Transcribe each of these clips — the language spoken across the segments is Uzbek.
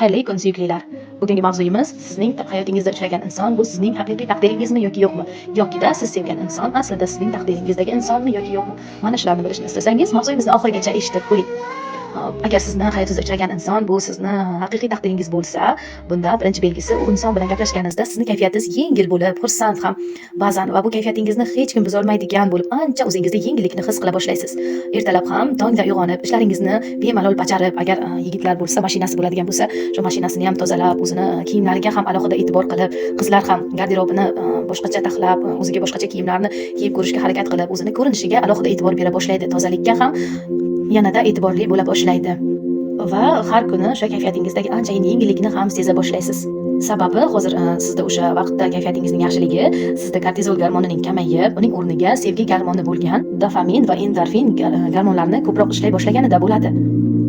Xayrli kun suyuklilar. Bugungi mavzuyimiz sizning hayotingizda uchragan inson bu sizning haqiqiy taqdiringizmi yoki yo'qmi? Yokida siz sevgan inson aslida sizning taqdiringizdagi insonmi yoki yo'qmi? Mana shularni bilishni istasangiz, mavzuyimizni oxirigacha eshitib ko'ring. Agar sizni hayotingizda uchragan inson bu sizni haqiqiy taqdiringiz bo'lsa, bunda birinchi belgisi u inson bilan gaplashganingizda sizni kayfiyatingiz yengil bo'lib, xursand ham ba'zan va bu kayfiyatingizni hech kim buzolmaydigan bo'lib, ancha o'zingizda yengillikni his qila boshlaysiz. Ertalab ham tongda uyg'onib, ishlaringizni bemalol bajarib, agar yigitlar bo'lsa, mashinasi bo'ladigan bo'lsa, shu mashinasini ham tozalab, o'zini kiyimlariga ham alohida e'tibor qilib, qizlar ham garderobini boshqacha taxlab, o'ziga boshqacha kiyimlarni kiyib ko'rishga harakat qilib, o'zini ko'rinishiga alohida e'tibor bera boshlaydi. Tozalikka ham yanada e'tiborli bo'la boshlaydi va har kuni o'sha kayfiyatingizdagi anchayin yengillikni ham seza boshlaysiz. Sababi hozir sizda o'sha vaqtda kayfiyatingizning yaxshiligi, sizda kortizol gormonining kamayib, uning o'rniga sevgi gormoni bo'lgan dopamin va endorfin gormonlarni ko'proq ishlay boshlaganida bo'ladi.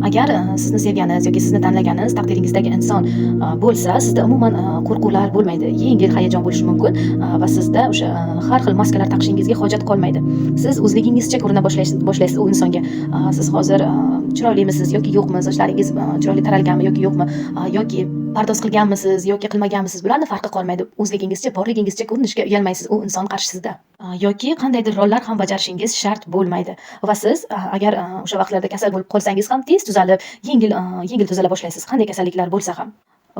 Agar sizni sevganingiz yoki sizni tanlaganingiz taqdiringizdagi inson bo'lsa, sizda umuman qo'rquvlar bo'lmaydi, yengil hayajon bo'lishi mumkin va sizda o'sha har xil maskalar taqishingizga hojat qolmaydi. Siz o'zligingizcha ko'rina boshlaysiz u insonga. Siz hozir chiroylimisiz yoki yo'qmi, sochlaringiz chiroyli taralganmi yoki yo'qmi, yoki pardoz qilganmisiz yoki qilmaganmisiz, bularni farqi qolmaydi. O'zligingizcha, borligingizcha ko'rinishga uyalmaysiz u inson qarshisida. Yoki qandaydir rollar ham bajarishingiz shart bo'lmaydi va siz agar o'sha vaqtlarda kasal bo'lib qolsangiz ham tez tuzalib, yengil tuzala boshlaysiz, qanday kasalliklar bo'lsa ham.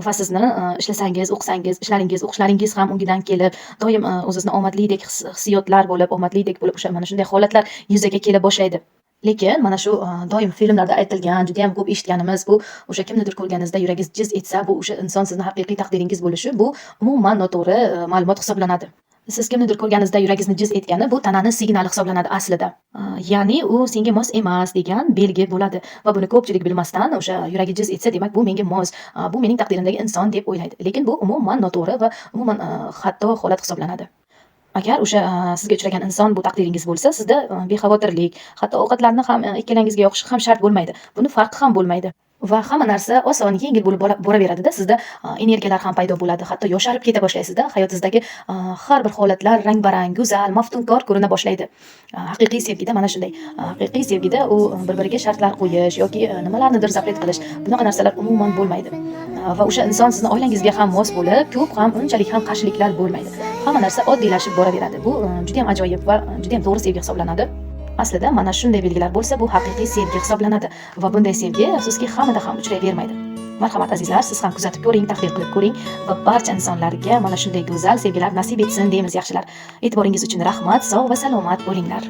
Va sizni ishlasangiz, o'qisangiz, o'qishlaringiz ham ungidan kelib, doim o'zingizni omadlidek hissiyotlar bo'lib, o'sha mana shunday holatlar yuzaga kela boshlaydi. Lekin mana shu doim filmlarda aytilgan, juda ham ko'p eshitganimiz bu o'sha kimnidir ko'rganingizda yuragingiz jiz etsa, bu o'sha inson sizning haqiqiy taqdiringiz bo'lishi, bu umuman noto'g'ri ma'lumot hisoblanadi. Siz kimnidir ko'rganingizda yuragingizni jiz etgani bu tanani signali hisoblanadi aslida. Ya'ni u senga mos emas degan belgi bo'ladi va buni ko'pchilik bilmasdan o'sha yuragi jiz etsa, demak bu menga mos, bu mening taqdirimdagi inson deb o'ylaydi. Lekin bu umuman noto'g'ri va umuman xato holat hisoblanadi. Agar o'sha sizga uchragan inson bu taqdiringiz bo'lsa, sizda bexavotirlik, hatto ovqatlarni ham ikkalangizga yoqishi ham shart bo'lmaydi. Buni farqi ham bo'lmaydi. Va hamma narsa oson, yengil bo'lib boraveradida. Sizda energiyalar ham paydo bo'ladi. Hatto yosharib keta boshlaysiz-da. Hayotingizdagi har bir holatlar rang-barang, go'zal, maftunkor ko'rina boshlaydi. Haqiqiy sevgida mana shunday. Haqiqiy sevgida u bir-biriga shartlar qo'yish yoki nimalarnidir zapret qilish, bunaqa narsalar umuman bo'lmaydi. Va o'sha inson sizni oilangizga ham mos bo'lib, ko'p ham unchalik ham qarshiliklar bo'lmaydi. Hamma narsa oddiylashib boraveradi. Bu juda ham ajoyib va juda ham to'g'ri sevgi hisoblanadi. Aslida mana shunday belgilar bo'lsa, bu haqiqiy sevgi hisoblanadi va bunday sevgi afsuski hammada ham uchrayvermaydi. Marhamat azizlar, siz ham kuzatib ko'ring, tahlil qilib ko'ring va barcha insonlarga mana shunday go'zal sevgilar nasib etsin deymiz yaxshilar. E'tiboringiz uchun rahmat, sog' va salomat bo'linglar.